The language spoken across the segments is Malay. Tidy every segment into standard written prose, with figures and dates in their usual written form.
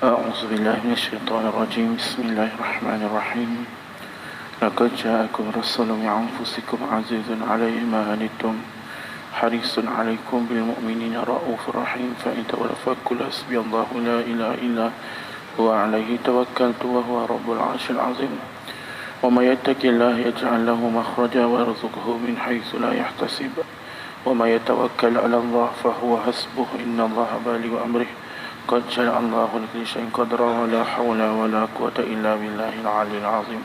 أعوذ بالله من الشيطان الرجيم بسم الله الرحمن الرحيم لقد جاءكم رسول من أنفسكم عزيز عليه ما عنتم حريص عليكم بالمؤمنين رؤوف رحيم فإن تولوا فقل حسبي الله لا إله إلا هو عليه توكلت وهو رب العرش العظيم ومن يتق الله يجعل له مخرجا ويرزقه من حيث لا يحتسب ومن يتوكل على الله فهو حسبه إن الله بالغ أمره قد جعل الله لكل شيء قدرا ولا حول ولا قوة إلا بالله العلي العظيم.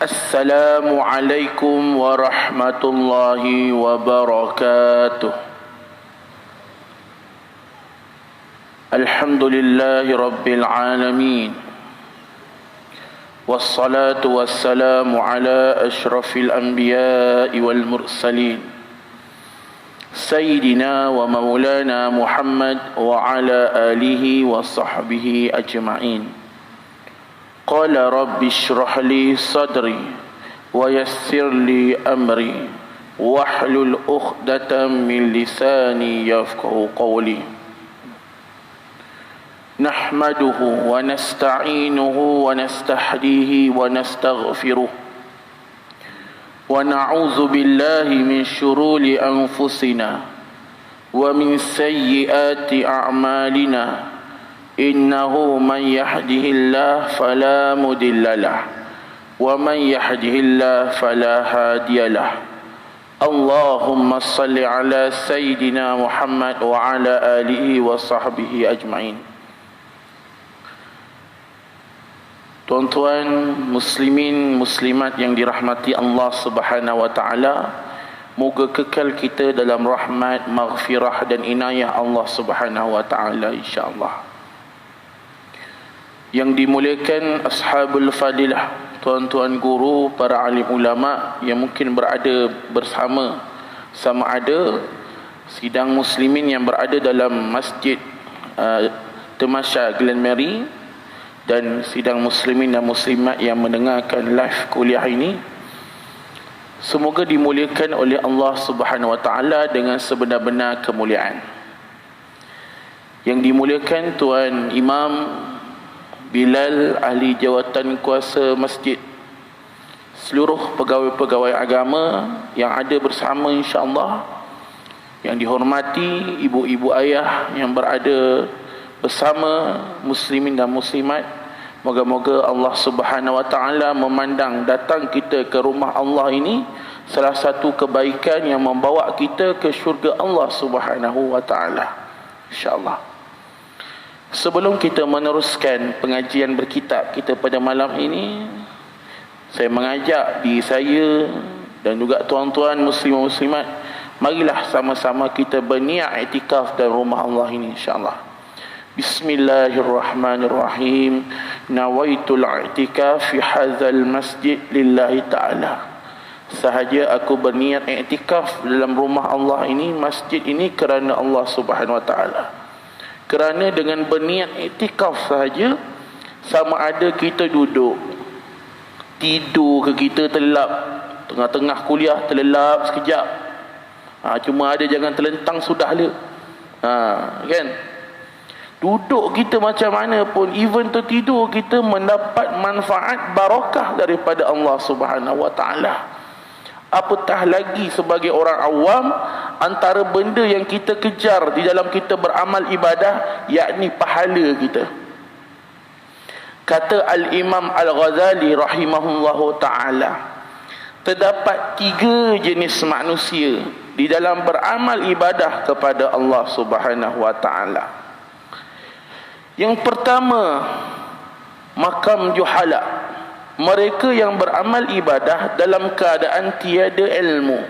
السلام عليكم ورحمة الله وبركاته. الحمد لله رب العالمين والصلاة والسلام على أشرف الأنبياء والمرسلين سيدنا ومولانا محمد وعلى آله وصحبه أجمعين. قال رب اشرح لي صدري ويسر لي أمري واحلل عقدة من لساني يفقهوا قولي. نحمده ونستعينه ونستهديه ونستغفره ونعوذ بالله من شرور أنفسنا ومن سيئات أعمالنا إنه من يهده الله فلا مضل له ومن يهده الله فلا هادي له. اللهم صل على سيدنا محمد وعلى آله وصحبه أجمعين. Tuan-tuan muslimin muslimat yang dirahmati Allah Subhanahu wa taala, moga kekal kita dalam rahmat, maghfirah dan inayah Allah Subhanahu wa taala insya-Allah. Yang dimuliakan ashabul fadilah, tuan-tuan guru, para alim ulama yang mungkin berada bersama sama ada sidang muslimin yang berada dalam masjid Temasya Glen Mary dan sidang muslimin dan muslimat yang mendengarkan live kuliah ini, semoga dimuliakan oleh Allah Subhanahu wa taala dengan sebenar-benar kemuliaan. Yang dimuliakan Tuan Imam Bilal, ahli jawatan kuasa masjid, seluruh pegawai-pegawai agama yang ada bersama insya-Allah, yang dihormati ibu-ibu ayah yang berada bersama muslimin dan muslimat, moga-moga Allah Subhanahu wa taala memandang datang kita ke rumah Allah ini salah satu kebaikan yang membawa kita ke syurga Allah Subhanahu wa taala insya-Allah. Sebelum kita meneruskan pengajian berkitab kita pada malam ini, saya mengajak diri saya dan juga tuan-tuan muslim muslimat, marilah sama-sama kita berniat iktikaf dalam rumah Allah ini insya-Allah. Bismillahirrahmanirrahim. Nawaitul i'tikaf fi hadzal masjid lillahi ta'ala. Sahaja aku berniat i'tikaf dalam rumah Allah ini, masjid ini, kerana Allah Subhanahu wa taala. Kerana dengan berniat i'tikaf sahaja, sama ada kita duduk, tidur ke kita terlelap, tengah-tengah kuliah terlelap sekejap, cuma ada jangan terlentang sudah le, kan? Duduk kita macam mana pun, even tertidur, kita mendapat manfaat barakah daripada Allah Subhanahu wa taala. Apatah lagi sebagai orang awam, antara benda yang kita kejar di dalam kita beramal ibadah, yakni pahala kita. Kata Al-Imam Al-Ghazali rahimahullahu taala, terdapat 3 jenis manusia di dalam beramal ibadah kepada Allah Subhanahu wa taala. Yang pertama, makam juhala, mereka yang beramal ibadah dalam keadaan tiada ilmu.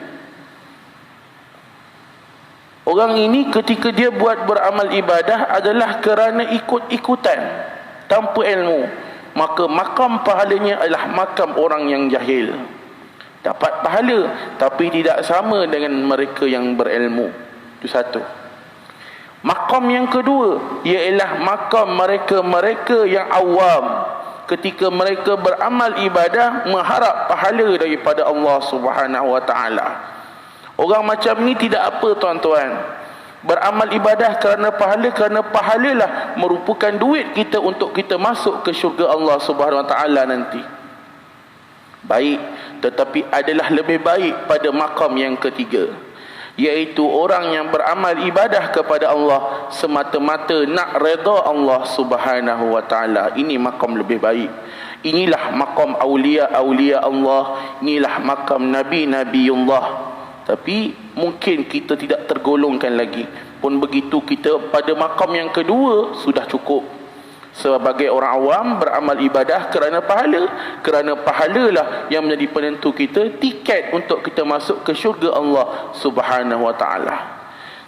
Orang ini ketika dia buat beramal ibadah adalah kerana ikut-ikutan tanpa ilmu, maka makam pahalanya adalah makam orang yang jahil. Dapat pahala tapi tidak sama dengan mereka yang berilmu. Itu satu. Makam yang kedua ialah makam mereka-mereka yang awam, ketika mereka beramal ibadah mengharap pahala daripada Allah Subhanahu wa taala. Orang macam ni tidak apa tuan-tuan, Beramal ibadah kerana pahalalah merupakan duit kita untuk kita masuk ke syurga Allah Subhanahu Wa Taala nanti. Baik, tetapi adalah lebih baik pada makam yang ketiga, iaitu orang yang beramal ibadah kepada Allah semata-mata nak redha Allah Subhanahu Wa Taala. Ini makam lebih baik. Inilah makam aulia-aulia Allah, inilah makam nabi-nabiullah. Tapi mungkin kita tidak tergolongkan lagi. Pun begitu, kita pada makam yang kedua sudah cukup. Sebagai orang awam beramal ibadah kerana pahala. Kerana pahalalah yang menjadi penentu kita, tiket untuk kita masuk ke syurga Allah Subhanahu Wa Taala.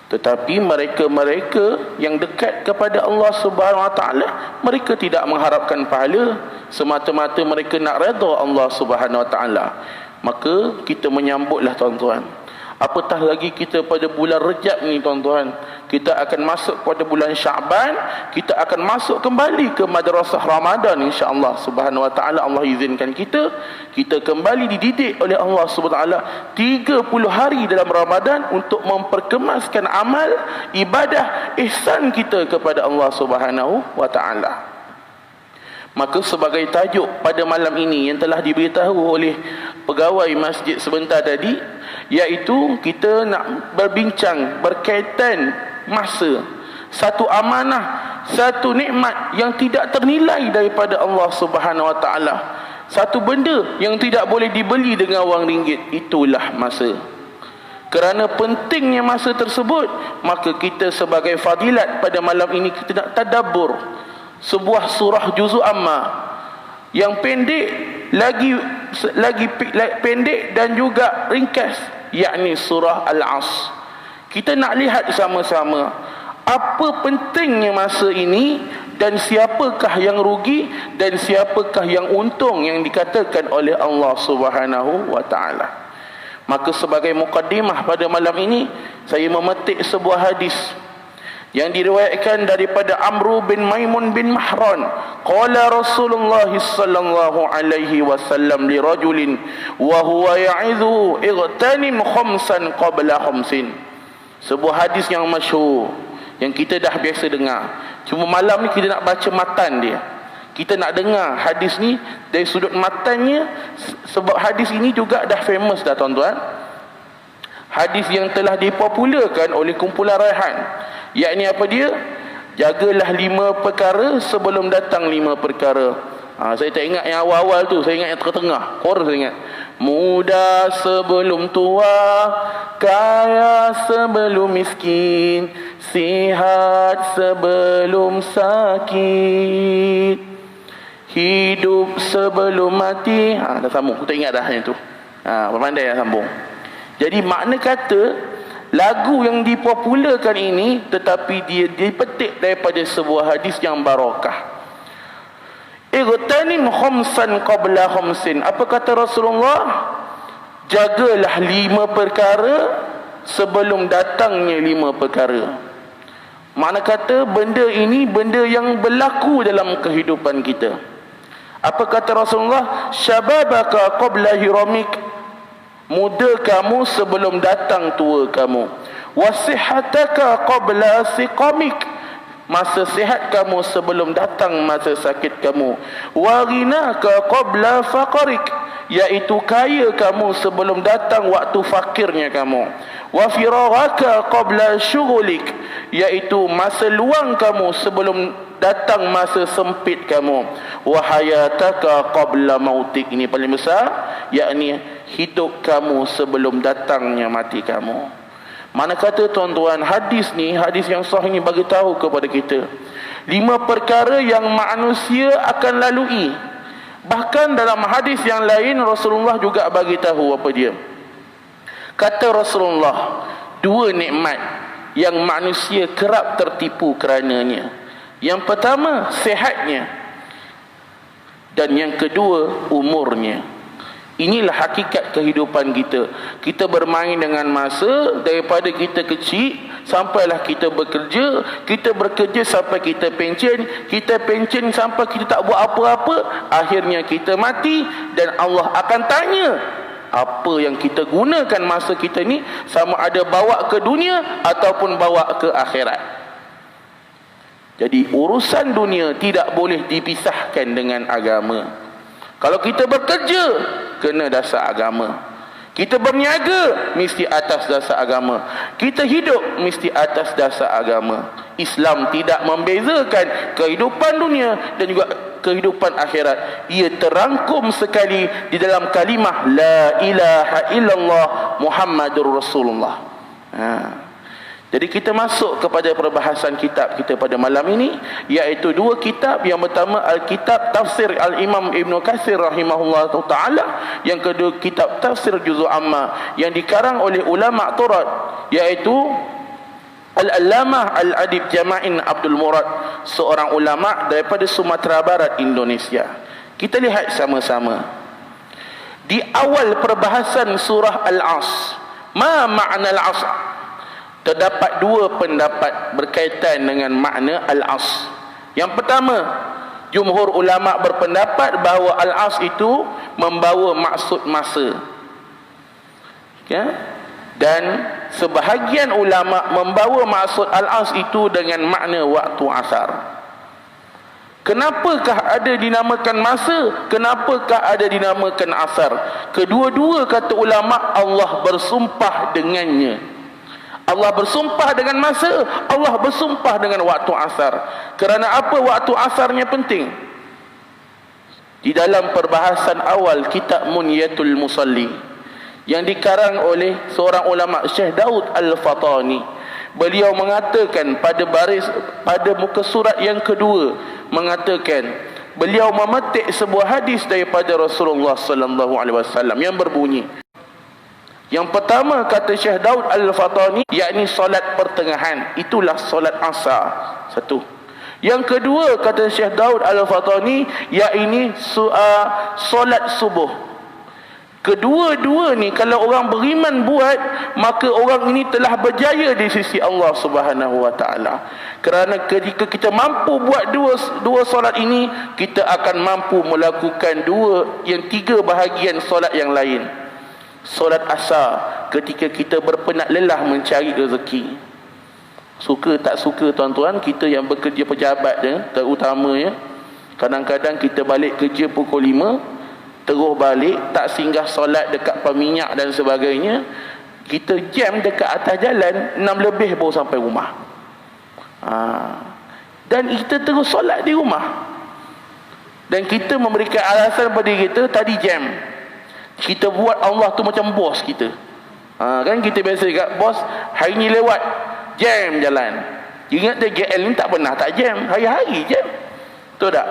Tetapi mereka-mereka yang dekat kepada Allah Subhanahu Wa Taala, mereka tidak mengharapkan pahala, semata-mata mereka nak redha Allah Subhanahu Wa Taala. Maka kita menyambutlah tuan-tuan. Apatah lagi kita pada bulan Rejab ni tuan-tuan, kita akan masuk pada bulan Syaban, kita akan masuk kembali ke madrasah Ramadan insya-Allah Subhanahu Wa Taala. Allah izinkan kita kembali dididik oleh Allah Subhanahu Wa Taala 30 hari dalam Ramadan untuk memperkemaskan amal ibadah ihsan kita kepada Allah Subhanahu Wa Taala. Maka sebagai tajuk pada malam ini yang telah diberitahu oleh pegawai masjid sebentar tadi, iaitu kita nak berbincang berkaitan masa. Satu amanah, satu nikmat yang tidak ternilai daripada Allah Subhanahu Wa Taala. Satu benda yang tidak boleh dibeli dengan wang ringgit, itulah masa. Kerana pentingnya masa tersebut, maka kita sebagai fadilat pada malam ini kita nak tadabbur sebuah surah juz'u amma yang pendek, lagi pendek dan juga ringkas, yakni surah Al-Asr. Kita nak lihat sama-sama apa pentingnya masa ini dan siapakah yang rugi dan siapakah yang untung yang dikatakan oleh Allah Subhanahu Wa Taala. Maka sebagai mukaddimah pada malam ini, saya memetik sebuah hadis yang diriwayatkan daripada Amru bin Maimun bin Mahran. Qala Rasulullah sallallahu alaihi wasallam li rajulin wa huwa ya'idhu igtanim khamsan qabla khamsin. Sebuah hadis yang masyhur yang kita dah biasa dengar. Cuma malam ni kita nak baca matan dia. Kita nak dengar hadis ni dari sudut matannya, sebab hadis ini juga dah famous dah tuan-tuan. Hadis yang telah dipopularkan oleh kumpulan Raihan, yakni apa dia? Jagalah 5 perkara sebelum datang 5 perkara. Saya tak ingat yang awal-awal tu, saya ingat yang tengah-tengah. Chorus saya ingat. Muda sebelum tua, kaya sebelum miskin, sihat sebelum sakit, hidup sebelum mati. Dah sambung. Aku tak ingat dah yang tu. Pandai dah sambung. Jadi makna kata, lagu yang dipopularkan ini, tetapi dia dipetik daripada sebuah hadis yang barakah. Igtanim khamsan qabla khamsin. Apa kata Rasulullah? Jagalah 5 perkara sebelum datangnya 5 perkara. Makna kata benda ini benda yang berlaku dalam kehidupan kita. Apa kata Rasulullah? Syababaka qabla hiramik. Muda kamu sebelum datang tua kamu. Wasihataka qabla siqamik. Masa sihat kamu sebelum datang masa sakit kamu. Waghinaka qabla faqarik. Iaitu kaya kamu sebelum datang waktu fakirnya kamu. Wafiraghaka qabla syughulik. Iaitu masa luang kamu sebelum datang masa sempit kamu. Wahayataka qabla mautik. Ini paling besar, yakni hidup kamu sebelum datangnya mati kamu. Mana kata tuan-tuan, hadis ni, hadis yang sahih ni bagi tahu kepada kita 5 perkara yang manusia akan lalui. Bahkan dalam hadis yang lain Rasulullah juga bagi tahu apa dia. Kata Rasulullah, 2 nikmat yang manusia kerap tertipu kerananya. Yang pertama, sihatnya, dan yang kedua, umurnya. Inilah hakikat kehidupan kita. Kita bermain dengan masa daripada kita kecil sampailah kita bekerja. Kita bekerja sampai kita pencen. Kita pencen sampai kita tak buat apa-apa. Akhirnya kita mati dan Allah akan tanya apa yang kita gunakan masa kita ni, sama ada bawa ke dunia ataupun bawa ke akhirat. Jadi urusan dunia tidak boleh dipisahkan dengan agama. Kalau kita bekerja, kena dasar agama. Kita berniaga, mesti atas dasar agama. Kita hidup, mesti atas dasar agama. Islam tidak membezakan kehidupan dunia dan juga kehidupan akhirat. Ia terangkum sekali di dalam kalimah La ilaha illallah Muhammadur Rasulullah. Jadi kita masuk kepada perbahasan kitab kita pada malam ini, iaitu dua kitab. Yang pertama Al-Kitab Tafsir Al-Imam Ibn Katsir rahimahullah ta'ala. Yang kedua kitab Tafsir Juz'u Amma yang dikarang oleh ulama Turat, iaitu Al-Allamah Al-Adib Jama'in Abdul Murad, seorang ulama daripada Sumatera Barat, Indonesia. Kita lihat sama-sama. Di awal perbahasan surah Al-As, ma makna Al-As? Terdapat dua pendapat berkaitan dengan makna Al-As. Yang pertama, jumhur ulama berpendapat bahawa Al-As itu membawa maksud masa. Dan sebahagian ulama membawa maksud Al-As itu dengan makna waktu asar. Kenapakah ada dinamakan masa? Kenapakah ada dinamakan asar? Kedua-dua kata ulama, Allah bersumpah dengannya. Allah bersumpah dengan masa, Allah bersumpah dengan waktu asar. Kerana apa waktu asarnya penting? Di dalam perbahasan awal kitab Munyatul Musalli yang dikarang oleh seorang ulama, Syekh Daud Al-Fatani, beliau mengatakan pada muka surat yang kedua, mengatakan beliau memetik sebuah hadis daripada Rasulullah sallallahu alaihi wasallam yang berbunyi, yang pertama kata Syekh Daud Al-Fatani, yakni solat pertengahan, itulah solat asar. Satu. Yang kedua kata Syekh Daud Al-Fatani, yakni solat subuh. Kedua-dua ni kalau orang beriman buat, maka orang ini telah berjaya di sisi Allah Subhanahu wa taala. Kerana ketika kita mampu buat dua solat ini, kita akan mampu melakukan tiga bahagian solat yang lain. Solat asar ketika kita berpenat lelah mencari rezeki. Suka tak suka tuan-tuan, kita yang bekerja pejabat terutamanya, kadang-kadang kita balik kerja pukul 5, terus balik, tak singgah solat dekat peminyak dan sebagainya, kita jam dekat atas jalan, 6 lebih baru sampai rumah. Dan kita terus solat di rumah, dan kita memberikan alasan pada kita, tadi jam. Kita buat Allah tu macam bos kita. Kan kita biasa kat bos, hari ni lewat jam jalan. Ingat dia GL ni tak pernah tak jam, hari-hari jam. Betul tak?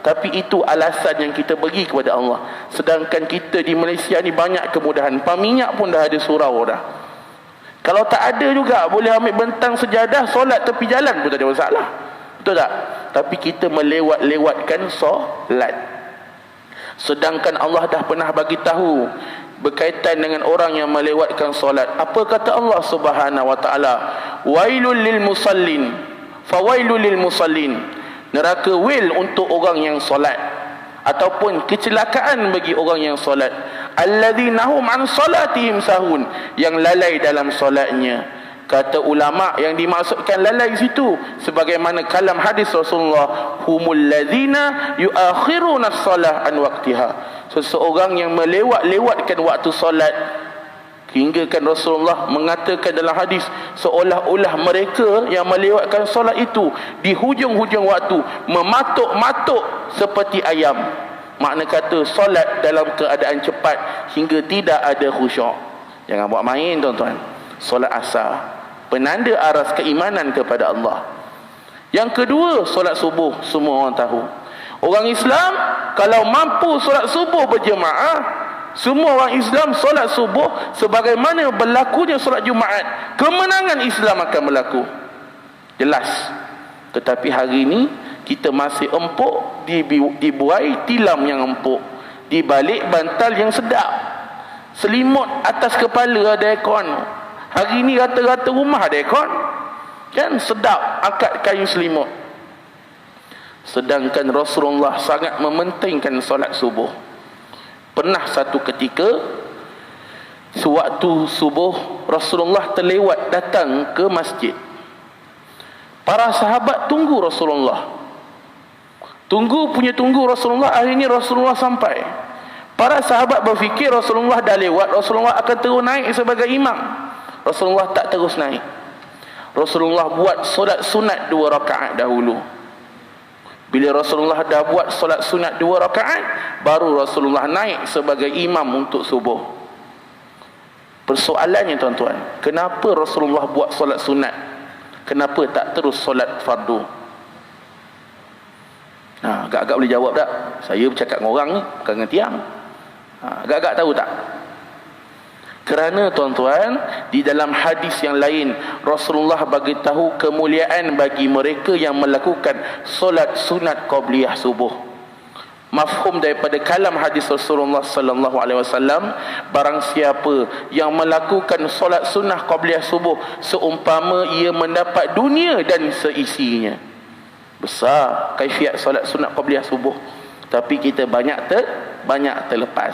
Tapi itu alasan yang kita bagi kepada Allah. Sedangkan kita di Malaysia ni banyak kemudahan. Peminyak pun dah ada surau dah. Kalau tak ada juga, boleh ambil bentang sejadah, solat tepi jalan pun tak ada masalah. Betul tak? Tapi kita melewat-lewatkan solat. Sedangkan Allah dah pernah bagi tahu berkaitan dengan orang yang melewatkan solat. Apa kata Allah Subhanahu wa taala? Wailul lil musallin, fawailul lil musallin. Neraka wil untuk orang yang solat, ataupun kecelakaan bagi orang yang solat. Alladzina hum an salatihim sahun, yang lalai dalam solatnya. Kata ulama, yang dimaksudkan lalai situ sebagaimana kalam hadis Rasulullah, humul ladzina yuakhiruna as-salah an waqtiha. Seseorang yang melewat-lewatkan waktu solat, hinggakan Rasulullah mengatakan dalam hadis, seolah-olah mereka yang melewatkan solat itu di hujung-hujung waktu mematuk-matuk seperti ayam. Makna kata solat dalam keadaan cepat hingga tidak ada khusyuk. Jangan buat main tuan-tuan. Solat asar, penanda aras keimanan kepada Allah. Yang kedua, solat subuh. Semua orang tahu, orang Islam kalau mampu solat subuh berjemaah, semua orang Islam solat subuh sebagaimana berlakunya solat Jumaat, kemenangan Islam akan berlaku. Jelas. Tetapi hari ini kita masih empuk, dibuai tilam yang empuk, dibalik bantal yang sedap, selimut atas kepala ada aircon. Hari ini rata-rata rumah ada aircon, kan, sedap, angkat kayu selimut. Sedangkan Rasulullah sangat mementingkan solat subuh. Pernah satu ketika Sewaktu subuh, Rasulullah terlewat datang ke masjid. Para sahabat tunggu Rasulullah. Tunggu Rasulullah. Akhirnya Rasulullah sampai. Para sahabat berfikir Rasulullah dah lewat, Rasulullah akan terus naik sebagai imam. Rasulullah tak terus naik. Rasulullah buat solat sunat 2 rakaat dahulu. Bila Rasulullah dah buat solat sunat 2 rakaat, baru Rasulullah naik sebagai imam untuk subuh. Persoalannya tuan-tuan, kenapa Rasulullah buat solat sunat? Kenapa tak terus solat fardu? Agak-agak boleh jawab tak? Saya bercakap dengan orang ni, bukan dengan tiang. Agak-agak tahu tak? Kerana tuan-tuan, di dalam hadis yang lain, Rasulullah bagi tahu kemuliaan bagi mereka yang melakukan solat sunat qabliyah subuh. Mafhum daripada kalam hadis Rasulullah sallallahu alaihi wasallam, barang siapa yang melakukan solat sunnah qabliyah subuh seumpama ia mendapat dunia dan seisinya. Besar kaifiat solat sunat qabliyah subuh, tapi kita banyak terlepas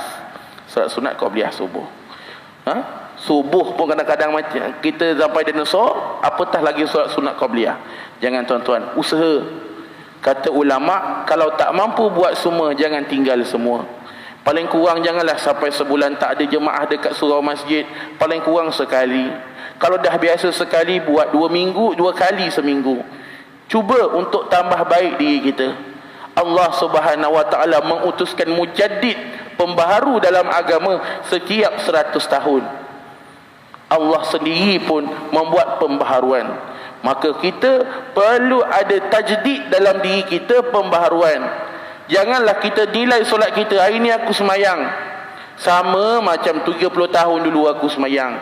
solat sunat qabliyah subuh. Subuh pun kadang-kadang macam kita sampai dinosaur, apatah lagi solat sunat qabliyah. Jangan tuan-tuan, usaha. Kata ulama, kalau tak mampu buat semua, jangan tinggal semua. Paling kurang janganlah sampai sebulan tak ada jemaah dekat surau masjid. Paling kurang sekali. Kalau dah biasa sekali, buat 2 minggu, 2 kali seminggu. Cuba untuk tambah baik diri kita. Allah Subhanahu wa taala mengutuskan mujaddid, pembaharu dalam agama setiap 100 tahun. Allah sendiri pun membuat pembaharuan. Maka kita perlu ada tajdid dalam diri kita, pembaharuan. Janganlah kita nilai solat kita, hari ni aku semayang sama macam 30 tahun dulu aku semayang.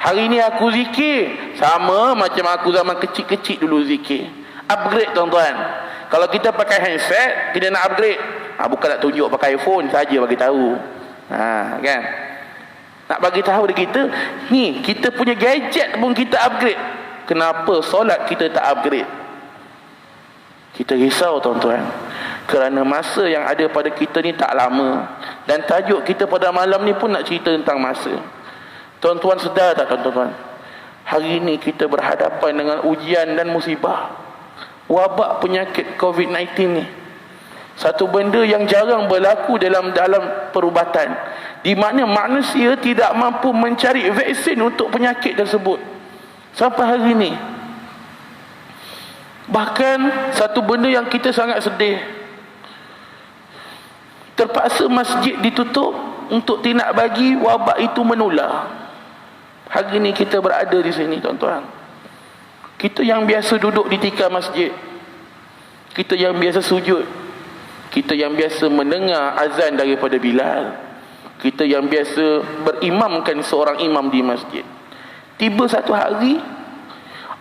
Hari ni aku zikir sama macam aku zaman kecil-kecil dulu zikir. Upgrade tuan-tuan. Kalau kita pakai handset, kita nak upgrade. Bukan nak tunjuk pakai iPhone saja bagi tahu. Kan? Nak bagi tahu dekat kita, ni kita punya gadget pun kita upgrade. Kenapa solat kita tak upgrade? Kita risau tuan-tuan, kerana masa yang ada pada kita ni tak lama. Dan tajuk kita pada malam ni pun nak cerita tentang masa. Tuan-tuan sedar tak tuan-tuan, hari ni kita berhadapan dengan ujian dan musibah. Wabak penyakit COVID-19 ni, satu benda yang jarang berlaku dalam perubatan, di mana manusia tidak mampu mencari vaksin untuk penyakit tersebut sampai hari ini. Bahkan satu benda yang kita sangat sedih, terpaksa masjid ditutup untuk tidak bagi wabak itu menular. Hari ini kita berada di sini tuan-tuan. Kita yang biasa duduk di tikar masjid, kita yang biasa sujud, kita yang biasa mendengar azan daripada Bilal, kita yang biasa berimamkan seorang imam di masjid, tiba satu hari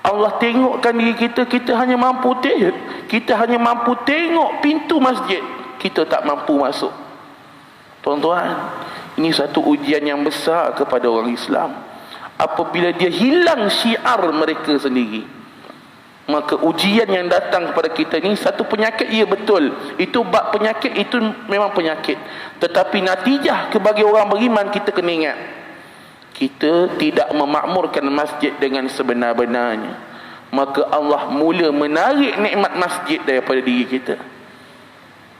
Allah tengokkan diri kita, kita hanya mampu tengok pintu masjid, kita tak mampu masuk. Tuan-tuan, ini satu ujian yang besar kepada orang Islam. Apabila dia hilang syiar mereka sendiri, maka ujian yang datang kepada kita ni satu penyakit. Ya betul, itu bab penyakit, itu memang penyakit. Tetapi natijah bagi orang beriman, kita kena ingat, kita tidak memakmurkan masjid dengan sebenar-benarnya, maka Allah mula menarik nikmat masjid daripada diri kita.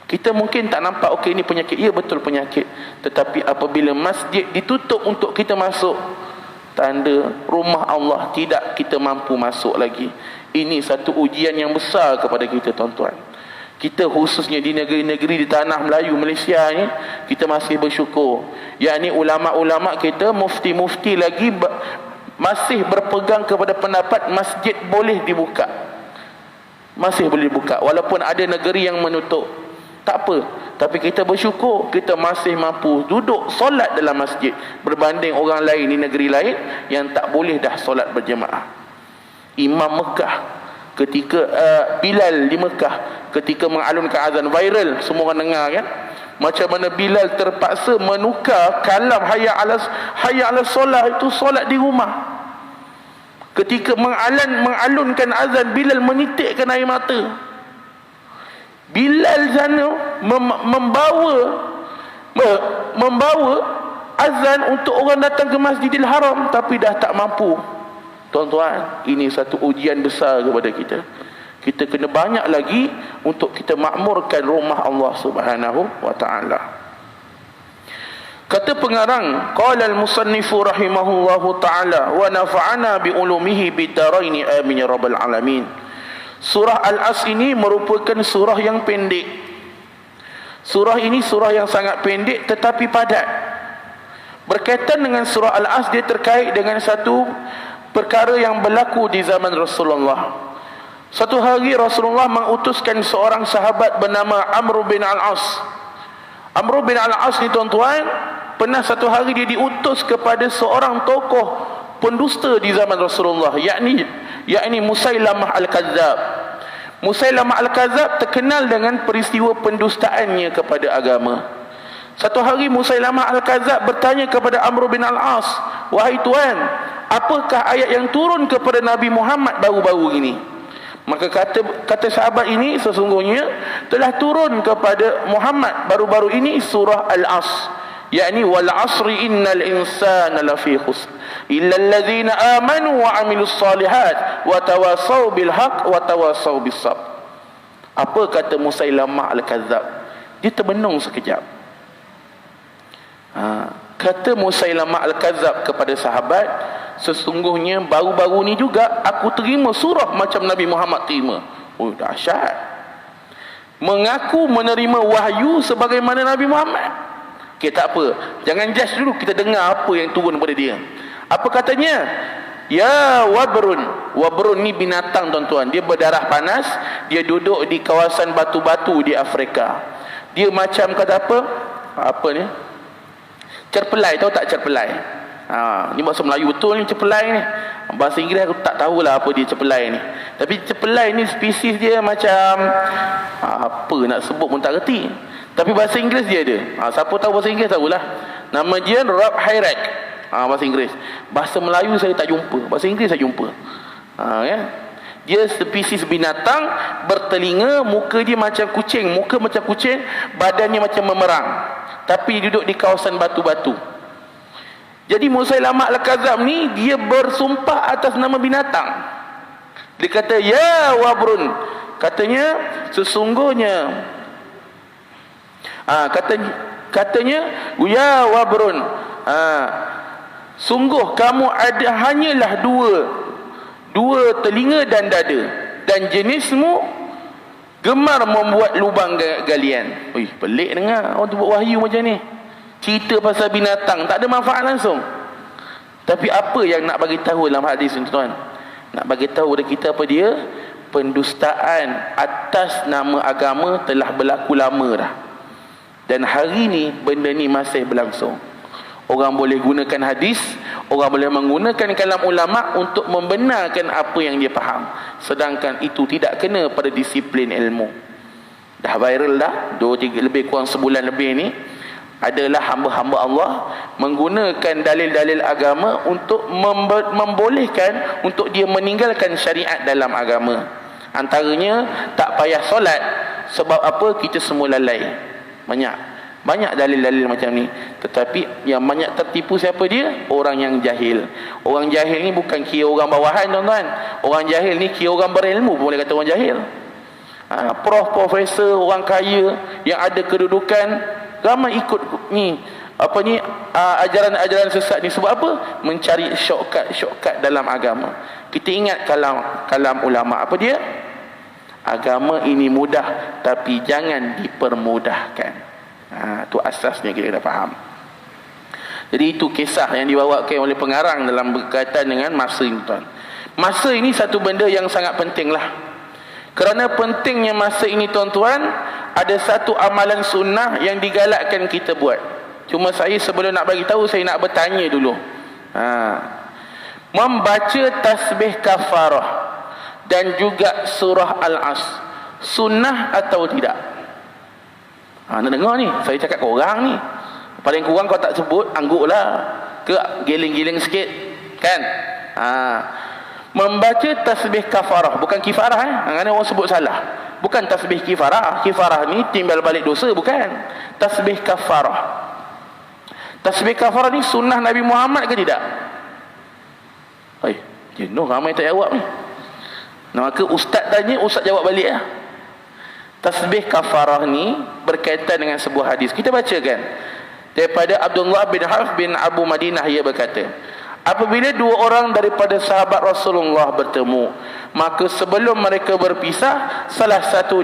Kita mungkin tak nampak, okey ini penyakit. Ya betul penyakit. Tetapi apabila masjid ditutup untuk kita masuk, tanda rumah Allah tidak kita mampu masuk lagi. Ini satu ujian yang besar kepada kita tuan-tuan. Kita khususnya di negeri-negeri di tanah Melayu Malaysia ni, kita masih bersyukur. Yakni ulama-ulama kita, mufti-mufti lagi masih berpegang kepada pendapat masjid boleh dibuka. Masih boleh dibuka walaupun ada negeri yang menutup. Tak apa, tapi kita bersyukur kita masih mampu duduk solat dalam masjid, berbanding orang lain di negeri lain yang tak boleh dah solat berjemaah. Imam Mekah ketika Bilal di Mekah ketika mengalunkan azan, viral, semua orang dengar kan, macam mana Bilal terpaksa menukar kalam hayya ala solat itu solat di rumah. Ketika mengalunkan azan, Bilal menitikkan air mata. Bilal sana membawa azan untuk orang datang ke Masjidil Haram tapi dah tak mampu. Tuan-tuan, ini satu ujian besar kepada kita. Kita kena banyak lagi untuk kita makmurkan rumah Allah Subhanahu wa taala. Kata pengarang, qala al-musannifu rahimahullahu taala wa nafa'ana bi ulumihi bid-darain amin ya rabbal alamin. Surah Al-As ini merupakan surah yang pendek. Surah ini surah yang sangat pendek tetapi padat. Berkaitan dengan surah Al-As, dia terkait dengan satu perkara yang berlaku di zaman Rasulullah. Satu hari Rasulullah mengutuskan seorang sahabat bernama Amr bin Al-As. Amr bin Al-As ni tuan-tuan, pernah satu hari dia diutus kepada seorang tokoh pendusta di zaman Rasulullah, yakni Musailamah Al-Kadzab. Musailamah Al-Kadzab terkenal dengan peristiwa pendustaannya kepada agama. Satu hari Musailamah Al-Kadzab bertanya kepada Amr bin Al-As, "Wahai tuan, apakah ayat yang turun kepada Nabi Muhammad baru-baru ini?" Maka kata sahabat ini, sesungguhnya telah turun kepada Muhammad baru-baru ini surah Al-As, yakni wal asri innal insana lafi khusr illa alladhina amanu wa amilus solihat wa tawasaw bil haqq wa tawasaw bis sabr. Apa kata Musailamah Al-Kadzab? Dia terbenung sekejap. Kata Musailamah Al-Kadzab kepada sahabat, sesungguhnya baru-baru ni juga aku terima surah macam Nabi Muhammad terima. Oh, dahsyat. Mengaku menerima wahyu sebagaimana Nabi Muhammad. Okay, tak apa, jangan judge dulu, kita dengar apa yang turun pada dia. Apa katanya? Ya wabrun. Wabrun ni binatang tuan-tuan, dia berdarah panas, dia duduk di kawasan batu-batu di Afrika. Dia macam kata apa? Apa ni? Cerpelai, tahu tak cerpelai? Ni bahasa Melayu betul ni, cerpelai ni. Bahasa Inggeris aku tak tahulah apa dia cerpelai ni. Tapi cerpelai ni spesies dia macam apa nak sebut pun tak reti. Tapi bahasa Inggeris dia ada. Siapa tahu bahasa Inggeris tahulah. Nama dia Rab Hairak. Bahasa Inggeris. Bahasa Melayu saya tak jumpa. Bahasa Inggeris saya jumpa. Ya. Dia spesies binatang bertelinga, muka dia macam kucing, badannya macam memerang. Tapi duduk di kawasan batu-batu. Jadi Musailamah Al-Kadzab ni dia bersumpah atas nama binatang. Dia kata ya wabrun. Katanya sesungguhnya katanya ya wabrun. Sungguh kamu ada hanyalah dua telinga dan dada, dan jenismu gemar membuat lubang galian. Ui, pelik dengar orang tu buat wahyu macam ni. Cerita pasal binatang, tak ada manfaat langsung. Tapi apa yang nak bagi tahu dalam hadis ni tuan? Nak bagi tahu kepada kita apa dia? Pendustaan atas nama agama telah berlaku lama dah. Dan hari ni benda ni masih berlangsung. Orang boleh gunakan hadis, orang boleh menggunakan kalam ulama untuk membenarkan apa yang dia faham, sedangkan itu tidak kena pada disiplin ilmu. Dah viral dah 2-3 lebih kurang sebulan lebih ni, adalah hamba-hamba Allah menggunakan dalil-dalil agama untuk membolehkan untuk dia meninggalkan syariat dalam agama. Antaranya tak payah solat. Sebab apa? Kita semua lalai. Banyak dalil-dalil macam ni. Tetapi yang banyak tertipu siapa dia? Orang yang jahil. Orang jahil ni bukan kira orang bawahan tuan-tuan. Orang jahil ni kira orang berilmu pun boleh kata orang jahil. Profesor, orang kaya yang ada kedudukan, ramai ikut ni ajaran-ajaran sesat ni. Sebab apa? Mencari shortcut dalam agama. Kita ingat kalam ulama apa dia? Agama ini mudah, tapi jangan dipermudahkan. Itu asasnya kita kena faham. Jadi itu kisah yang dibawakan oleh pengarang dalam berkaitan dengan masa ini tuan. Masa ini satu benda yang sangat penting lah. Kerana pentingnya masa ini tuan-tuan, ada satu amalan sunnah yang digalakkan kita buat. Cuma saya sebelum nak bagi tahu, saya nak bertanya dulu. Membaca tasbih kafarah dan juga surah Al-As, sunnah atau tidak? Nak dengar ni, saya cakap ke orang ni. Paling kurang kau tak sebut, angguklah. Ke giling-giling sikit, kan? Membaca tasbih kafarah, bukan kifarah Kerana orang sebut salah. Bukan tasbih kifarah. Kifarah ni timbal balik dosa, bukan. Tasbih kafarah. Tasbih kafarah ni sunnah Nabi Muhammad ke tidak? Jenuh ramai tak jawab ni. Maka ustaz tanya, ustaz jawab balik lah. Tasbih kafarah ni berkaitan dengan sebuah hadis. Kita bacakan daripada Abdullah bin Harf bin Abu Madinah. Ia berkata, apabila dua orang daripada sahabat Rasulullah bertemu, maka sebelum mereka berpisah, salah satu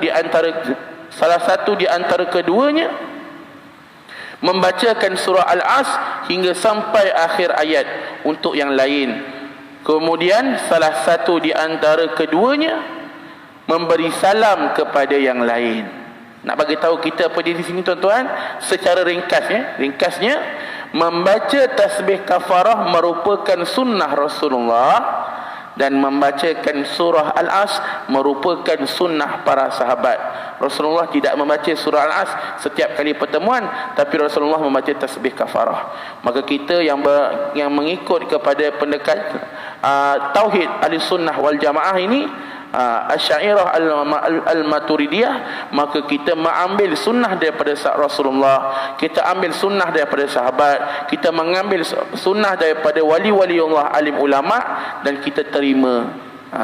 di antara keduanya membacakan surah Al-As hingga sampai akhir ayat untuk yang lain. Kemudian salah satu di antara keduanya memberi salam kepada yang lain. Nak bagi tahu kita apa di sini tuan-tuan, secara ringkasnya membaca tasbih kafarah merupakan sunnah Rasulullah, dan membacakan surah Al-As merupakan sunnah para sahabat. Rasulullah tidak membaca surah Al-As setiap kali pertemuan, tapi Rasulullah membaca tasbih kafarah. Maka kita yang mengikut kepada pendekat tauhid ahli sunnah wal jamaah ini, Asy'ariyah al-Maturidiyah, maka kita mengambil sunnah daripada Rasulullah, kita ambil sunnah daripada sahabat, kita mengambil sunnah daripada wali-waliullah alim ulama, dan kita terima.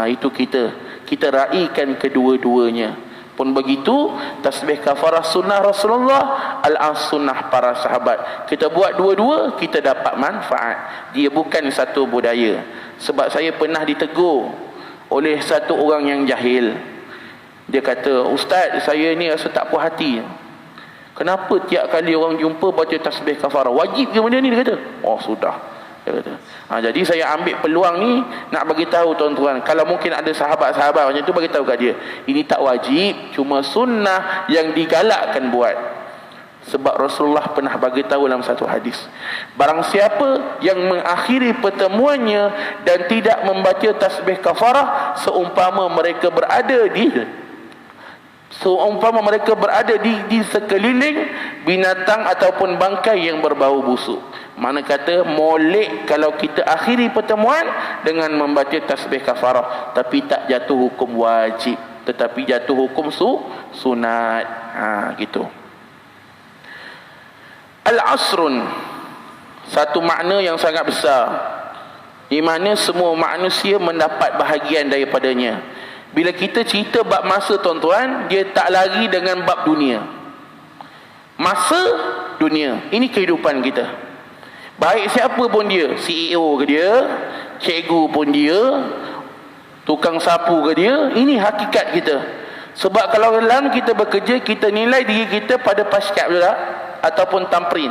Itu kita raikan kedua-duanya. Pun begitu, tasbih kafarah sunnah Rasulullah, Al-As sunnah para sahabat. Kita buat dua-dua, kita dapat manfaat. Dia bukan satu budaya. Sebab saya pernah ditegur oleh satu orang yang jahil. Dia kata, ustaz, saya ni rasa tak puas hati. Kenapa tiap kali orang jumpa baca tasbih kafarah? Wajib ke benda ni? Dia kata. Oh, sudah. Dia kata. Jadi saya ambil peluang ni nak bagi tahu tuan-tuan, kalau mungkin ada sahabat-sahabat macam tu, bagi tahu kat dia, ini tak wajib, cuma sunnah yang digalakkan buat. Sebab Rasulullah pernah bagi tahu dalam satu hadis, barang siapa yang mengakhiri pertemuannya dan tidak membaca tasbih kafarah, seumpama mereka berada di sekeliling binatang ataupun bangkai yang berbau busuk. Mana kata molek kalau kita akhiri pertemuan dengan membaca tasbih kafarah, tapi tak jatuh hukum wajib, tetapi jatuh hukum sunat. Gitu. Al-asrun, satu makna yang sangat besar, di mana semua manusia mendapat bahagian daripadanya. Bila kita cerita bab masa tuan-tuan, dia tak lari dengan bab dunia. Masa dunia, ini kehidupan kita. Baik siapa pun dia, CEO ke dia, cikgu pun dia, tukang sapu ke dia, ini hakikat kita. Sebab kalau dalam kita bekerja, kita nilai diri kita pada pascat juga, ataupun tamprin.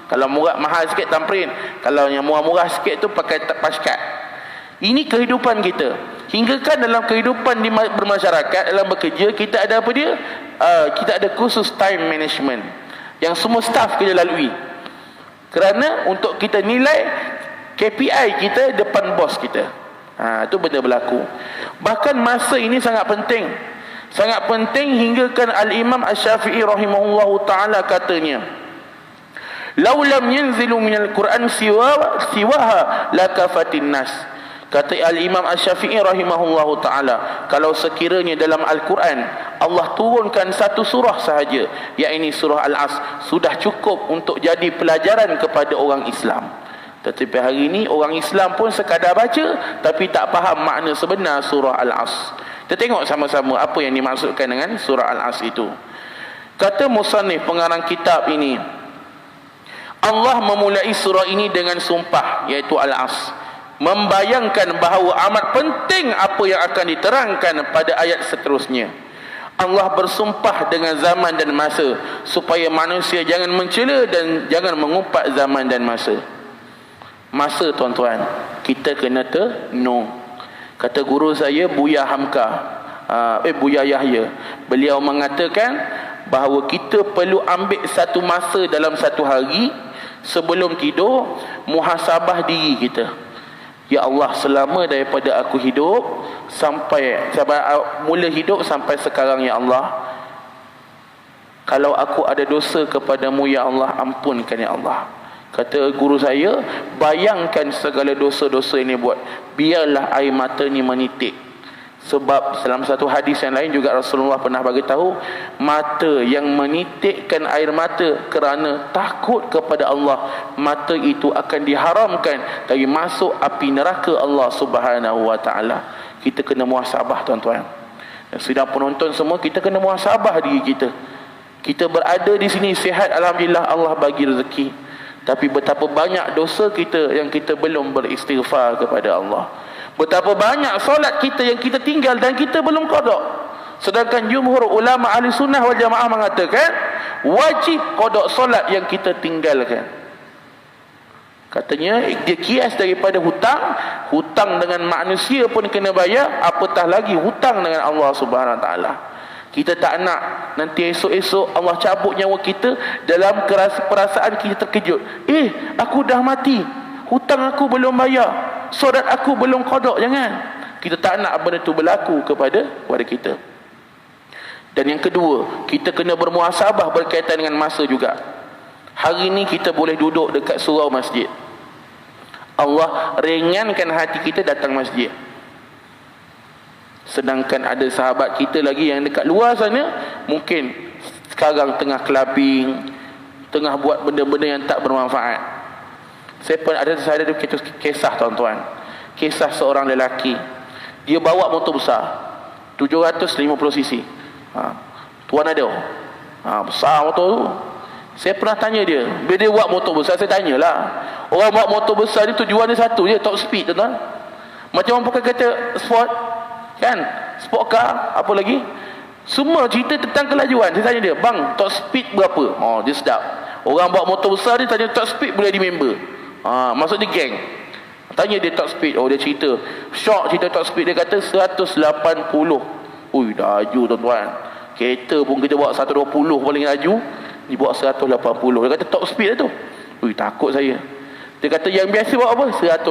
Kalau murah mahal sikit tamprin, kalau yang murah-murah sikit tu pakai pascat. Ini kehidupan kita. Hingga kan dalam kehidupan bermasyarakat, dalam bekerja, kita ada apa dia? Kita ada kursus time management yang semua staff kita lalui. Kerana untuk kita nilai KPI kita depan bos kita. Itu benda berlaku. Bahkan masa ini sangat penting. Sangat penting hingga kan Al-Imam Asy-Syafi'i rahimahullahu ta'ala katanya, "Lau lam yanzilu minal Qur'an siwaha lakafatin nas." Kata Al-Imam Asy-Syafi'i rahimahullahu ta'ala, kalau sekiranya dalam Al-Quran Allah turunkan satu surah sahaja, iaitu surah Al-As, sudah cukup untuk jadi pelajaran kepada orang Islam. Tetapi hari ini orang Islam pun sekadar baca, tapi tak faham makna sebenar surah Al-As. Kita tengok sama-sama apa yang dimaksudkan dengan surah Al-As itu. Kata musannif pengarang kitab ini, Allah memulai surah ini dengan sumpah, iaitu Al-As, membayangkan bahawa amat penting apa yang akan diterangkan pada ayat seterusnya. Allah bersumpah dengan zaman dan masa, supaya manusia jangan mencela dan jangan mengumpat zaman dan masa. Masa tuan-tuan, kita kena tenung. Kata guru saya, Buya Hamka, Buya Yahya, beliau mengatakan bahawa kita perlu ambil satu masa dalam satu hari sebelum tidur, muhasabah diri kita. Ya Allah, selama daripada aku hidup sampai mula hidup sampai sekarang, ya Allah, kalau aku ada dosa kepadamu, ya Allah, ampunkan ya Allah. Kata guru saya, bayangkan segala dosa-dosa ini buat, biarlah air mata ni menitik. Sebab dalam satu hadis yang lain juga Rasulullah pernah bagi tahu, mata yang menitikkan air mata kerana takut kepada Allah, mata itu akan diharamkan dari masuk api neraka Allah Subhanahu wa taala. Kita kena muhasabah tuan-tuan. Sedang penonton semua, kita kena muhasabah diri kita. Kita berada di sini sihat, alhamdulillah, Allah bagi rezeki. Tapi betapa banyak dosa kita yang kita belum beristighfar kepada Allah. Betapa banyak solat kita yang kita tinggal dan kita belum qada. Sedangkan jumhur ulama ahli sunnah wal jamaah mengatakan wajib qada solat yang kita tinggalkan. Katanya dia kias daripada hutang. Hutang dengan manusia pun kena bayar, apatah lagi hutang dengan Allah Subhanahu wa taala. Kita tak nak nanti esok-esok Allah cabut nyawa kita, dalam perasaan kita terkejut, aku dah mati, hutang aku belum bayar, solat aku belum qada. Jangan. Kita tak nak benda itu berlaku kepada kita. Dan yang kedua, kita kena bermuhasabah berkaitan dengan masa juga. Hari ni kita boleh duduk dekat surau masjid. Allah ringankan hati kita datang masjid. Sedangkan ada sahabat kita lagi yang dekat luar sana, mungkin sekarang tengah clubbing, tengah buat benda-benda yang tak bermanfaat. Saya ada kisah tuan-tuan. Kisah seorang lelaki. Dia bawa motor besar 750cc. Tuan ada. Besar motor tu. Saya pernah tanya dia, bila dia buat motor besar, saya tanyalah, orang buat motor besar ni tujuan dia satu je, top speed tuan-tuan. Macam orang pakai kereta sport kan, sport car, apa lagi, semua cerita tentang kelajuan. Saya tanya dia, bang, top speed berapa? Dia sedap. Orang buat motor besar dia tanya top speed, boleh di member. Maksud dia geng. Tanya dia top speed, dia cerita shock, cerita top speed, dia kata 180. Ui, dah laju tuan-tuan. Kereta pun kita buat 120 paling laju, dia buat 180. Dia kata top speed lah tu. Ui, takut saya. Dia kata yang biasa buat apa? 120.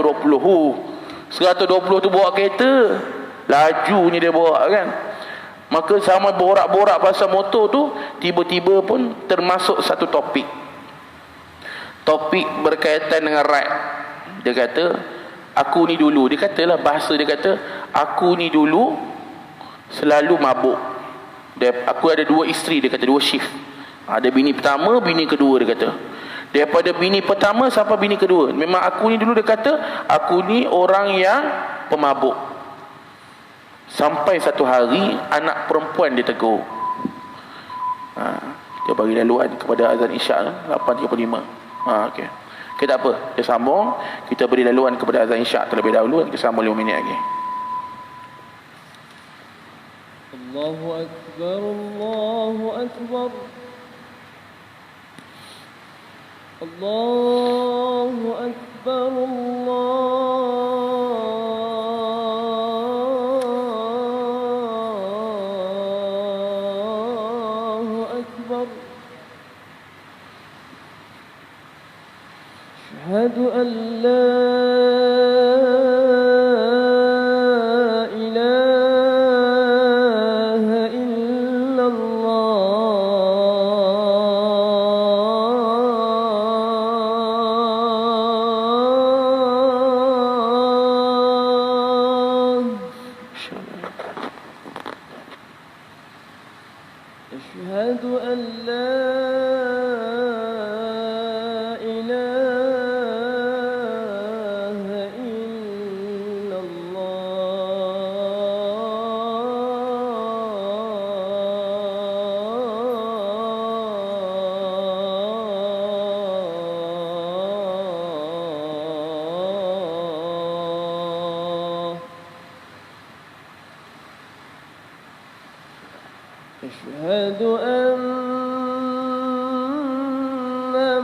120 tu bawa kereta, lajunya dia bawa kan. Maka sama borak-borak pasal motor tu, tiba-tiba pun termasuk satu topik berkaitan dengan ride. Dia kata, aku ni dulu, dia katalah bahasa dia kata, aku ni dulu selalu mabuk. Aku ada 2 isteri, dia kata 2 shift. Ada bini pertama, bini kedua, dia kata. Daripada bini pertama sampai bini kedua, memang aku ni dulu, dia kata, aku ni orang yang pemabuk. Sampai satu hari anak perempuan dia tegur. Dia bagi laluan kepada azan Isyak 8.35. Okey. Okay, tak apa. Dia sambung. Kita beri laluan kepada azan Isyak terlebih dahulu. Kita sambung 5 minit lagi. Allahu Akbar, Allahu Akbar. Allahu Akbar, Allahu Akbar. Asyhadu an la أشهد أن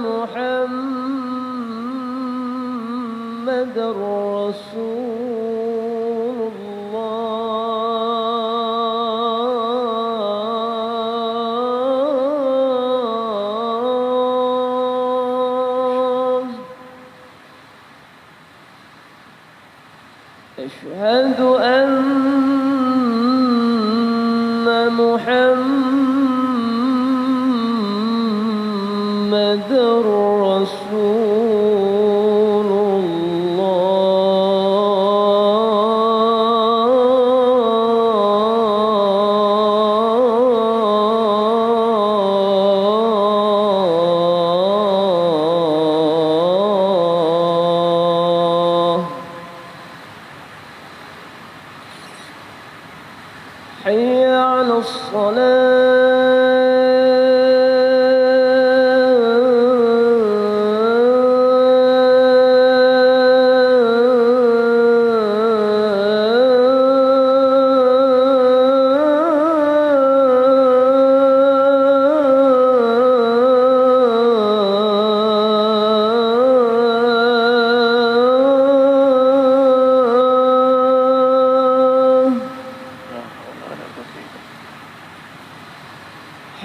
محمد رسول الله أشهد أن محمد رسول الله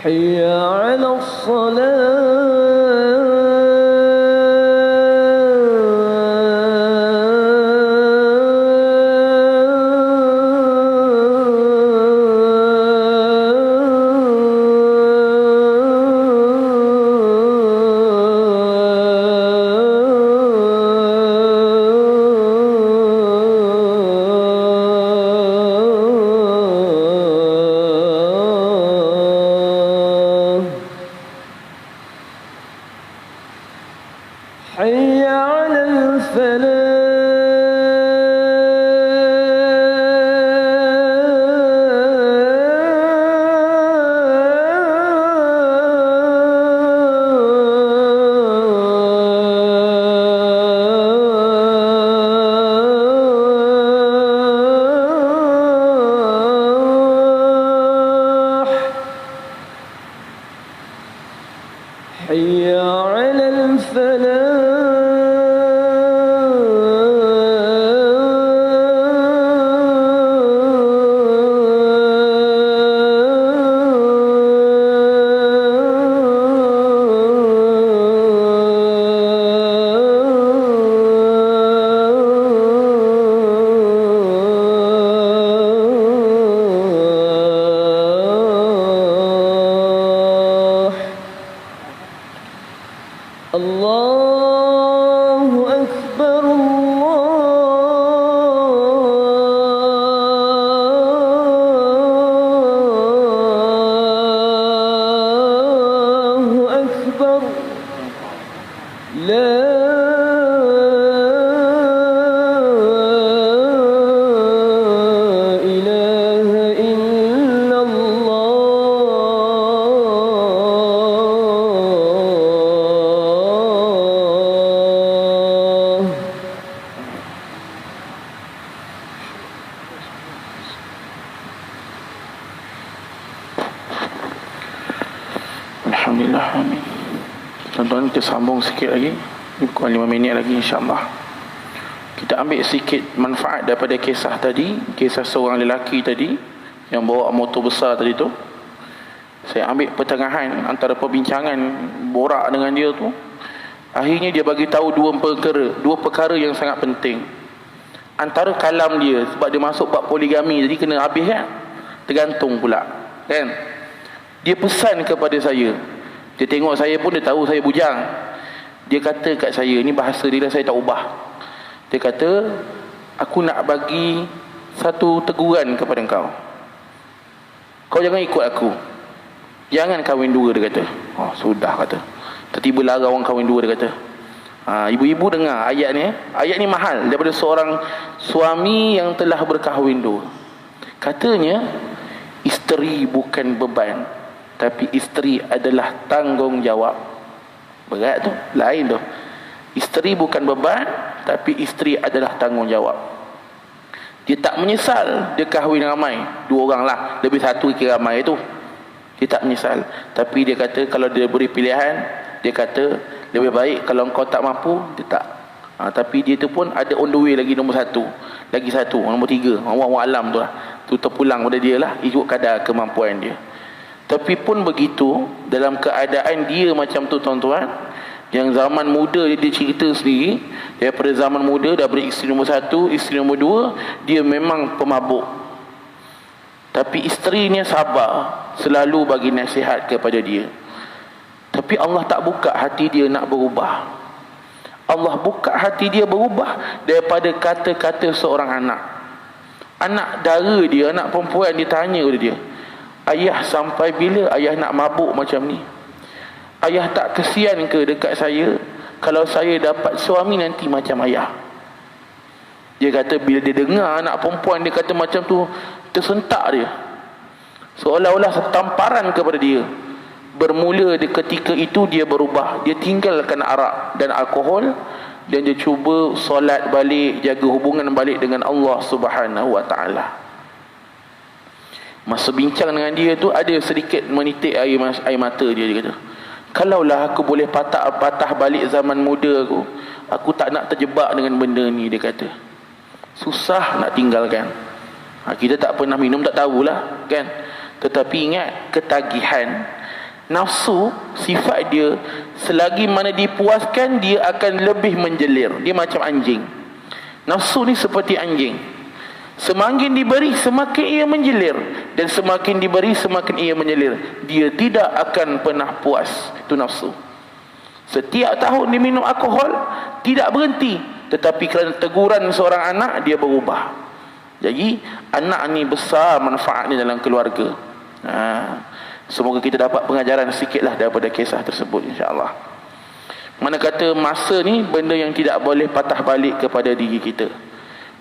حي على الصلاة حي على الفلاح حي على الفلاح الله أكبر الله أكبر لا إله إلا الله Alhamdulillah, amin. Tuan-tuan, kita sambung sikit lagi. Ini kurang 5 minit lagi, insyaAllah. Kita ambil sikit manfaat daripada kisah tadi. Kisah seorang lelaki tadi yang bawa motor besar tadi tu. Saya ambil pertengahan antara perbincangan borak dengan dia tu. Akhirnya dia bagi tahu dua perkara yang sangat penting. Antara kalam dia, sebab dia masuk bab poligami, jadi kena habis kan, tergantung pula kan. Dia pesan kepada saya, dia tengok saya pun dia tahu saya bujang. Dia kata kat saya, ni bahasa dia saya tak ubah. Dia kata, aku nak bagi satu teguran kepada kau. Kau jangan ikut aku, jangan kahwin dua, dia kata. Oh, sudah, kata. Tiba-tiba larang orang kahwin dua, dia kata. Ibu-ibu dengar ayat ni. Ayat ni mahal daripada seorang suami yang telah berkahwin dua. Katanya, isteri bukan beban, tapi isteri adalah tanggungjawab. Berat tu, lain tu. Isteri bukan beban, tapi isteri adalah tanggungjawab. Dia tak menyesal dia kahwin ramai, 2 orang lah, lebih 1 kira ramai tu. Dia tak menyesal. Tapi dia kata kalau dia beri pilihan, dia kata lebih baik kalau kau tak mampu, dia tak. Tapi dia tu pun ada on the way lagi nombor 1, lagi 1, nombor 3. Allah alam tu lah. Tu terpulang pada dia lah, ikut kadar kemampuan dia. Tapi pun begitu, dalam keadaan dia macam tu tuan-tuan, yang zaman muda dia cerita sendiri, daripada zaman muda dah beri isteri nombor 1, isteri nombor 2, dia memang pemabuk. Tapi isterinya sabar, selalu bagi nasihat kepada dia. Tapi Allah tak buka hati dia nak berubah. Allah buka hati dia berubah daripada kata-kata seorang anak. Anak dara dia, anak perempuan, dia tanya kepada dia, ayah sampai bila ayah nak mabuk macam ni? Ayah tak kesian ke dekat saya kalau saya dapat suami nanti macam ayah? Dia kata bila dia dengar anak perempuan dia kata macam tu, tersentak dia, seolah-olah setamparan kepada dia. Bermula di ketika itu dia berubah. Dia tinggalkan arak dan alkohol, dan dia cuba solat balik, jaga hubungan balik dengan Allah Subhanahu wa ta'ala. Masa bincang dengan dia tu, ada sedikit menitik air mata dia. Dia kata, kalaulah aku boleh patah balik zaman muda aku tak nak terjebak dengan benda ni. Dia kata, susah nak tinggalkan. Kita tak pernah minum, tak tahulah kan. Tetapi ingat, ketagihan Nafsu, sifat dia, selagi mana dipuaskan, dia akan lebih menjelir. Dia macam anjing. Nafsu ni seperti anjing. Semakin diberi, semakin ia menjelir. Dan semakin diberi, semakin ia menjelir. Dia tidak akan pernah puas. Itu nafsu. Setiap tahun dia minum alkohol, tidak berhenti. Tetapi kerana teguran seorang anak, dia berubah. Jadi, anak ni besar manfaatnya dalam keluarga. Semoga kita dapat pengajaran sikitlah daripada kisah tersebut, insya-Allah. Mana kata masa ni benda yang tidak boleh patah balik kepada diri kita.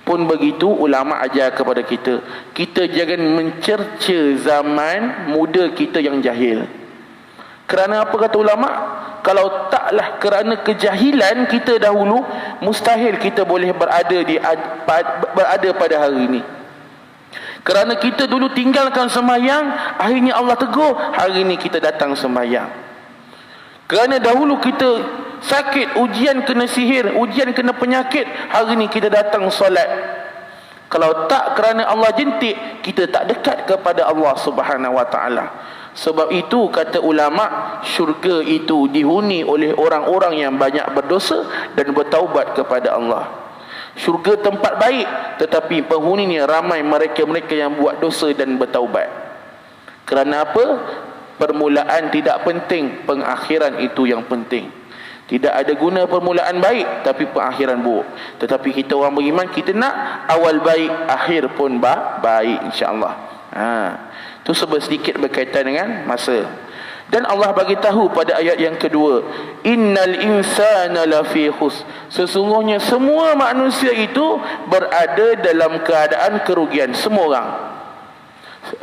Pun begitu ulama ajar kepada kita, kita jangan mencerca zaman muda kita yang jahil. Kerana apa kata ulama? Kalau taklah kerana kejahilan kita dahulu, mustahil kita boleh berada pada hari ini. Kerana kita dulu tinggalkan sembahyang, akhirnya Allah tegur, hari ini kita datang sembahyang. Kerana dahulu kita sakit, ujian kena sihir, ujian kena penyakit, hari ini kita datang solat. Kalau tak kerana Allah jentik, kita tak dekat kepada Allah Subhanahu wa taala. Sebab itu kata ulama, syurga itu dihuni oleh orang-orang yang banyak berdosa dan bertaubat kepada Allah. Syurga tempat baik, tetapi penghuninya ramai mereka-mereka yang buat dosa dan bertaubat. Kerana apa? Permulaan tidak penting, pengakhiran itu yang penting. Tidak ada guna permulaan baik tapi pengakhiran buruk. Tetapi kita orang beriman, kita nak awal baik, akhir pun baik, insya-Allah. Itu sedikit berkaitan dengan masa. Dan Allah bagi tahu pada ayat yang kedua, innal insana lafi khus. Sesungguhnya semua manusia itu berada dalam keadaan kerugian, semua orang.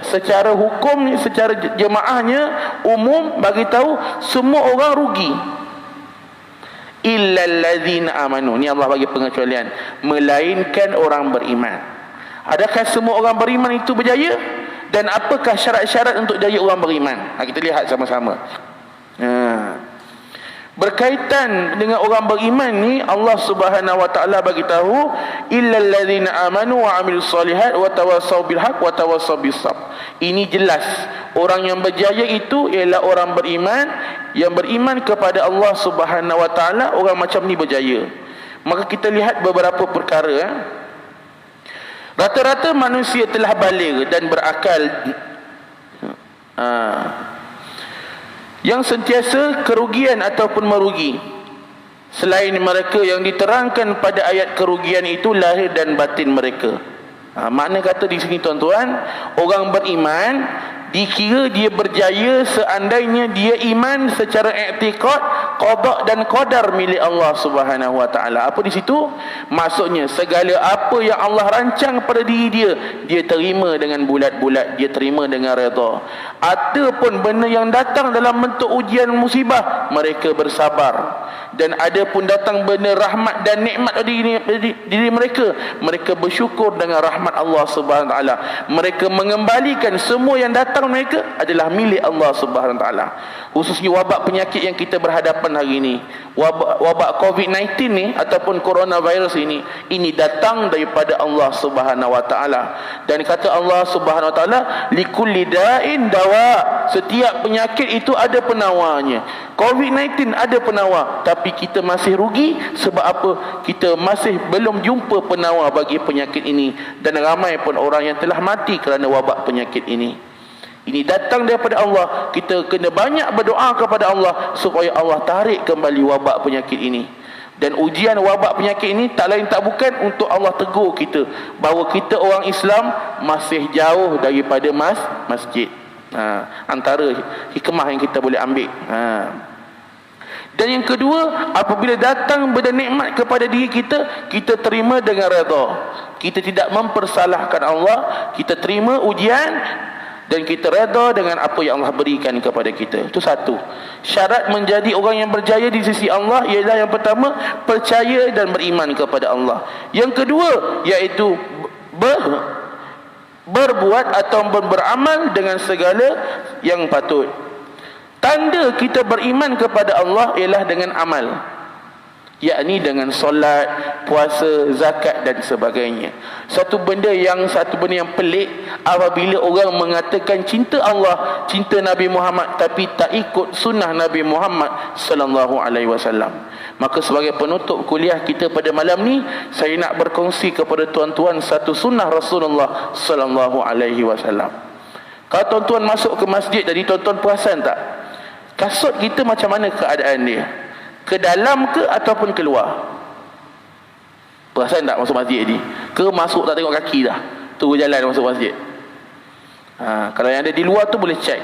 Secara hukum, secara jemaahnya umum bagi tahu semua orang rugi. Illal ladzina amanu. Ni Allah bagi pengecualian, melainkan orang beriman. Adakah semua orang beriman itu berjaya? Dan apakah syarat-syarat untuk jaya orang beriman? Kita lihat sama-sama. Berkaitan dengan orang beriman ni, Allah Subhanahu wa taala bagi tahu, illal ladzina amanu wa amilus solihat wa tawassaw bil haq wa tawassaw bis sabr. Ini jelas, orang yang berjaya itu ialah orang beriman, yang beriman kepada Allah Subhanahu wa taala. Orang macam ni berjaya. Maka kita lihat beberapa perkara. Rata-rata manusia telah baligh dan berakal, yang sentiasa kerugian ataupun merugi. Selain mereka yang diterangkan pada ayat kerugian itu lahir dan batin mereka. Makna kata di sini tuan-tuan, orang beriman dikira dia berjaya seandainya dia iman secara i'tiqad qada dan qadar milik Allah Subhanahu wa taala. Apa di situ? Maksudnya segala apa yang Allah rancang pada diri dia, dia terima dengan bulat-bulat, dia terima dengan redha. Ataupun benda yang datang dalam bentuk ujian musibah, mereka bersabar. Dan ada pun datang benda rahmat dan nikmat dari diri mereka, mereka bersyukur dengan rahmat Allah Subhanahu wa taala. Mereka mengembalikan semua yang datang mereka adalah milik Allah Subhanahu wa taala. Khususnya wabak penyakit yang kita berhadapan hari ini, wabak COVID-19 ni ataupun coronavirus ini datang daripada Allah Subhanahu wa taala. Dan kata Allah Subhanahu wa taala, likulli da'in dawa. Setiap penyakit itu ada penawarnya. COVID-19 ada penawar, tapi kita masih rugi. Sebab apa? Kita masih belum jumpa penawar bagi penyakit ini. Dan ramai pun orang yang telah mati kerana wabak penyakit ini. Ini datang daripada Allah. Kita kena banyak berdoa kepada Allah supaya Allah tarik kembali wabak penyakit ini. Dan ujian wabak penyakit ini tak lain tak bukan untuk Allah tegur kita bahawa kita orang Islam masih jauh daripada masjid. Antara hikmah yang kita boleh ambil. Dan yang kedua, apabila datang benda nikmat kepada diri kita, kita terima dengan redha. Kita tidak mempersalahkan Allah, kita terima ujian dan kita redha dengan apa yang Allah berikan kepada kita. Itu satu. Syarat menjadi orang yang berjaya di sisi Allah ialah yang pertama, percaya dan beriman kepada Allah. Yang kedua, iaitu berbuat atau beramal dengan segala yang patut. Tanda kita beriman kepada Allah ialah dengan amal. yakni dengan solat, puasa, zakat dan sebagainya. Satu benda yang pelik apabila orang mengatakan cinta Allah, cinta Nabi Muhammad tapi tak ikut sunnah Nabi Muhammad sallallahu alaihi wasallam. Maka sebagai penutup kuliah kita pada malam ni, saya nak berkongsi kepada tuan-tuan satu sunnah Rasulullah sallallahu alaihi wasallam. Kalau tuan-tuan masuk ke masjid tadi, tuan-tuan perasan tak? Kasut kita macam mana keadaan dia? Ke dalam ke ataupun keluar? Perasan tak masuk masjid ni? Ke masuk tak tengok kaki dah? Terus jalan masuk masjid. Kalau yang ada di luar tu boleh cek.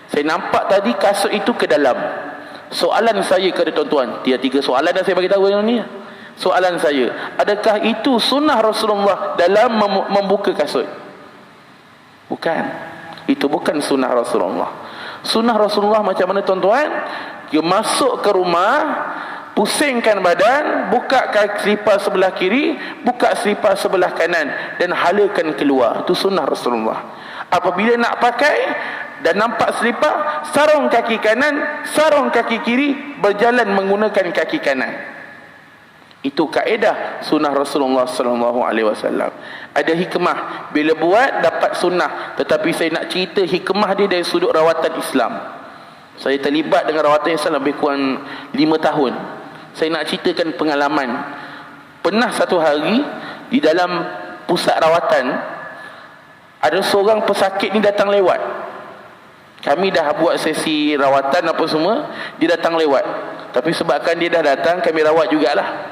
Saya nampak tadi kasut itu ke dalam. Soalan saya kepada tuan-tuan, dia 3 soalan dah saya bagi tahu yang ni. Soalan saya, adakah itu sunnah Rasulullah dalam membuka kasut? Bukan. Itu bukan sunnah Rasulullah. Sunnah Rasulullah macam mana tuan-tuan? Dia masuk ke rumah, pusingkan badan, buka selipar sebelah kiri, buka selipar sebelah kanan dan halakan keluar. Itu sunnah Rasulullah. Apabila nak pakai dan nampak selipar, sarung kaki kanan, sarung kaki kiri, berjalan menggunakan kaki kanan. Itu kaedah sunnah Rasulullah sallallahu alaihi wasallam. Ada hikmah bila buat dapat sunnah, tetapi saya nak cerita hikmah dia dari sudut rawatan Islam. Saya terlibat dengan rawatan Islam lebih kurang 5 tahun. Saya nak ceritakan pengalaman. Pernah satu hari di dalam pusat rawatan, ada seorang pesakit ni datang lewat. Kami dah buat sesi rawatan apa semua, dia datang lewat. Tapi sebabkan dia dah datang, kami rawat jugalah.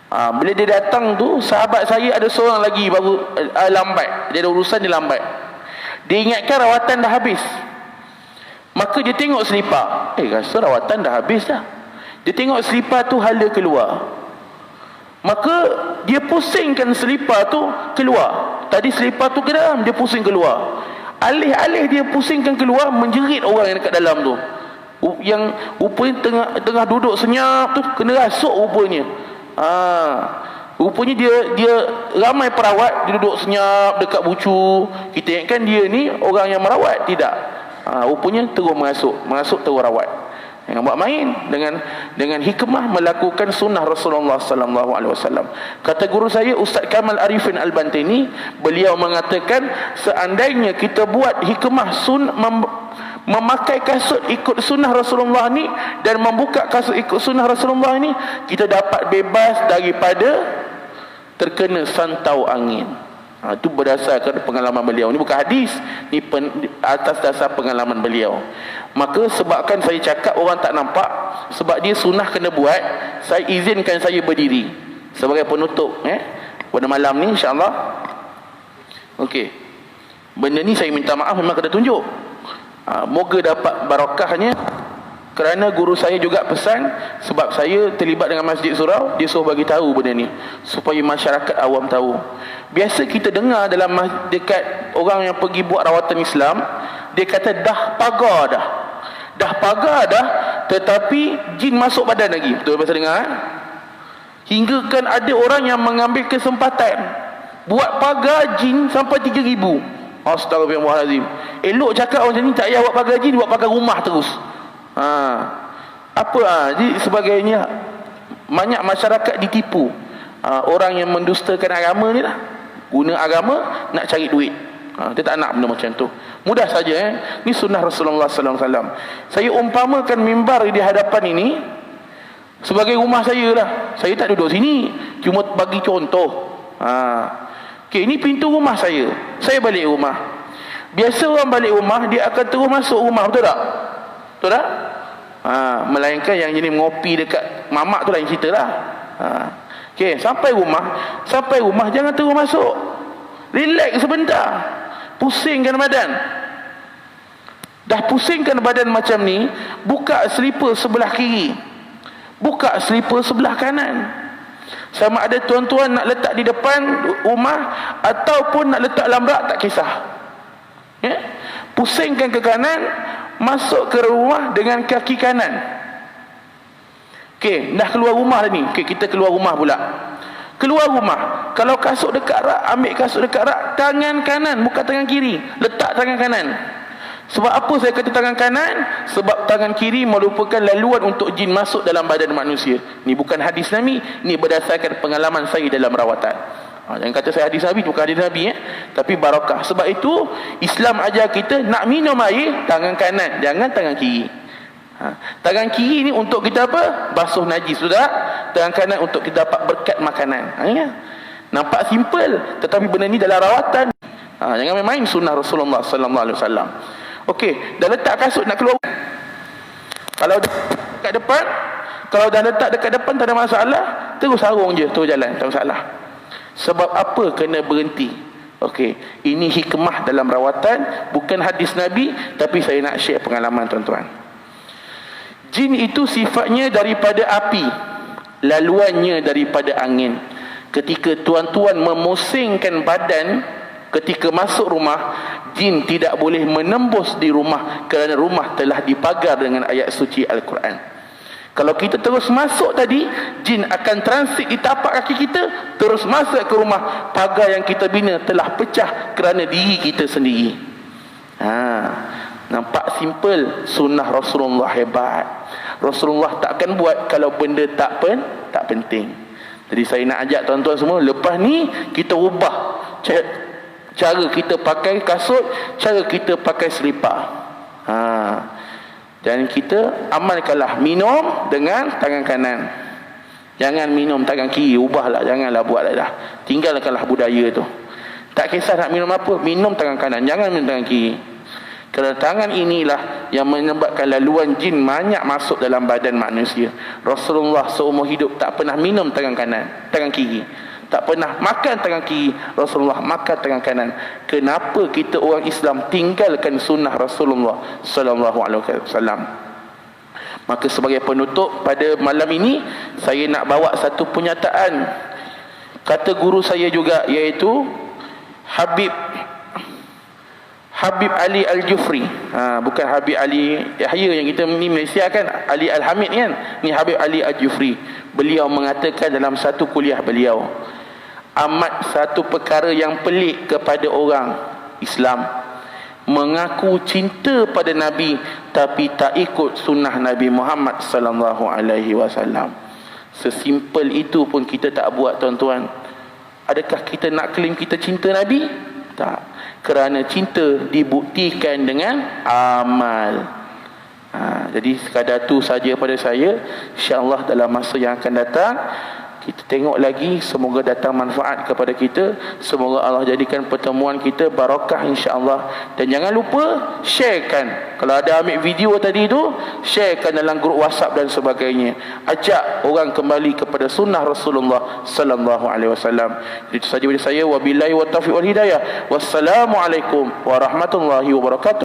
Bila dia datang tu, sahabat saya ada seorang lagi baru lambat. Dia ada urusan, dia lambat. Dia ingatkan rawatan dah habis. Maka dia tengok selipar. Rasa rawatan dah habis dah. Dia tengok selipar tu hala keluar. Maka dia pusingkan selipar tu keluar. Tadi selipar tu ke dalam, dia pusing keluar. Alih-alih dia pusingkan keluar, menjerit orang yang dekat dalam tu. Yang rupanya tengah duduk senyap tu, kena rasuk rupanya. Rupanya dia ramai perawat, dia duduk senyap dekat bucu. Kita ingatkan dia ni orang yang merawat. Tidak. Rupanya terus masuk terus rawat. Yang buat main dengan hikmah melakukan sunnah Rasulullah sallallahu alaihi wasallam. Kata guru saya Ustaz Kamal Arifin Al-Bantini, beliau mengatakan seandainya kita buat hikmah memakai kasut ikut sunnah Rasulullah ni dan membuka kasut ikut sunnah Rasulullah ni, kita dapat bebas daripada terkena santau angin. Itu berdasarkan pengalaman beliau. Ini bukan hadis, ini atas dasar pengalaman beliau. Maka sebabkan saya cakap orang tak nampak, sebab dia sunnah kena buat, saya izinkan saya berdiri sebagai penutup pada malam ni insya-Allah. Okey. Benda ni saya minta maaf, memang kena tunjuk. Moga dapat barakahnya. Kerana guru saya juga pesan, sebab saya terlibat dengan Masjid Surau, dia suruh bagi tahu benda ni supaya masyarakat awam tahu. Biasa kita dengar dalam dekat orang yang pergi buat rawatan Islam, dia kata dah pagar dah, tetapi jin masuk badan lagi. Betul biasa dengar? Hingga kan ada orang yang mengambil kesempatan buat pagar jin sampai 3,000. Astagfirullahalazim. Elok cakap macam ni, tak payah buat pagar jin, buat pagar rumah terus. Jadi sebagainya, banyak masyarakat ditipu. Orang yang mendustakan agama ni lah, guna agama nak cari duit. Dia tak nak benda macam tu. Mudah saja. Ni sunnah Rasulullah sallallahu alaihi wasallam. Saya umpamakan mimbar di hadapan ini sebagai rumah saya lah. Saya tak duduk sini, cuma bagi contoh. Okey, ini pintu rumah saya. Saya balik rumah. Biasa orang balik rumah, dia akan terus masuk rumah, betul tak? Betul tak? Melainkan yang jenis ngopi dekat mamak tu lain cerita lah. Okey, sampai rumah jangan terus masuk. Relax sebentar. Pusingkan badan. Dah pusingkan badan macam ni, buka selipar sebelah kiri, buka selipar sebelah kanan. Sama ada tuan-tuan nak letak di depan rumah ataupun nak letak dalam rak, tak kisah. Pusingkan ke kanan, masuk ke rumah dengan kaki kanan. Okey, dah keluar rumah dah ni. Okey, kita keluar rumah pula. Keluar rumah, kalau kasut dekat rak, ambil kasut dekat rak, tangan kanan, bukan tangan kiri, letak tangan kanan. Sebab apa saya kata tangan kanan? Sebab tangan kiri merupakan laluan untuk jin masuk dalam badan manusia. Ni bukan hadis Nabi, ni berdasarkan pengalaman saya dalam rawatan. Jangan kata saya hadis Nabi, bukan hadis Nabi tapi barakah. Sebab itu Islam ajar kita nak minum air tangan kanan, jangan tangan kiri. Tangan kiri ni untuk kita apa? Basuh najis, sudah. Tangan kanan untuk kita dapat berkat makanan. Nampak simple, tetapi benda ni dalam rawatan. Jangan main-main sunnah Rasulullah sallallahu alaihi wasallam. Okey, dah letak kasut nak keluar. Kalau dekat depan, kalau dah letak dekat depan tak ada masalah, terus sarung je, terus jalan, tak masalah. Sebab apa kena berhenti? Okey, ini hikmah dalam rawatan, bukan hadis Nabi, tapi saya nak share pengalaman tuan-tuan. Jin itu sifatnya daripada api, laluannya daripada angin. Ketika tuan-tuan memusingkan badan ketika masuk rumah, jin tidak boleh menembus di rumah kerana rumah telah dipagar dengan ayat suci Al-Quran. Kalau kita terus masuk tadi, jin akan transit di tapak kaki kita, terus masuk ke rumah. Pagar yang kita bina telah pecah kerana diri kita sendiri. Nampak simple, sunnah Rasulullah hebat. Rasulullah takkan buat kalau benda tak penting. Jadi saya nak ajak tuan-tuan semua, lepas ni kita ubah cara kita pakai kasut, cara kita pakai selipar. Dan kita amalkanlah minum dengan tangan kanan. Jangan minum tangan kiri, ubahlah, janganlah buatlah dah. Tinggalkanlah budaya tu. Tak kisah nak minum apa, minum tangan kanan, jangan minum tangan kiri. Kerana tangan inilah yang menyebabkan laluan jin banyak masuk dalam badan manusia. Rasulullah seumur hidup tak pernah minum tangan kiri. Tak pernah makan tangan kiri, Rasulullah makan tangan kanan. Kenapa kita orang Islam tinggalkan sunnah Rasulullah sallallahu alaihi wasallam? Maka sebagai penutup pada malam ini, saya nak bawa satu pernyataan kata guru saya juga, iaitu Habib Ali Al-Jufri. Bukan Habib Ali Yahya yang kita ni Malaysia kan, Ali Al-Hamid kan. Ni Habib Ali Al-Jufri. Beliau mengatakan dalam satu kuliah beliau, amat satu perkara yang pelik kepada orang Islam, mengaku cinta pada Nabi tapi tak ikut sunnah Nabi Muhammad sallallahu alaihi wasallam. Sesimpel itu pun kita tak buat tuan-tuan. Adakah kita nak claim kita cinta Nabi? Tak. Kerana cinta dibuktikan dengan amal. Jadi sekadar tu saja pada saya. InsyaAllah dalam masa yang akan datang kita tengok lagi, semoga datang manfaat kepada kita. Semoga Allah jadikan pertemuan kita barakah insya-Allah. Dan jangan lupa sharekan. Kalau ada ambil video tadi tu, sharekan dalam grup WhatsApp dan sebagainya. Ajak orang kembali kepada sunnah Rasulullah sallallahu alaihi wasallam. Itu saja dari saya. Wabillahi wa taufiq wal hidayah. Wassalamualaikum warahmatullahi wabarakatuh.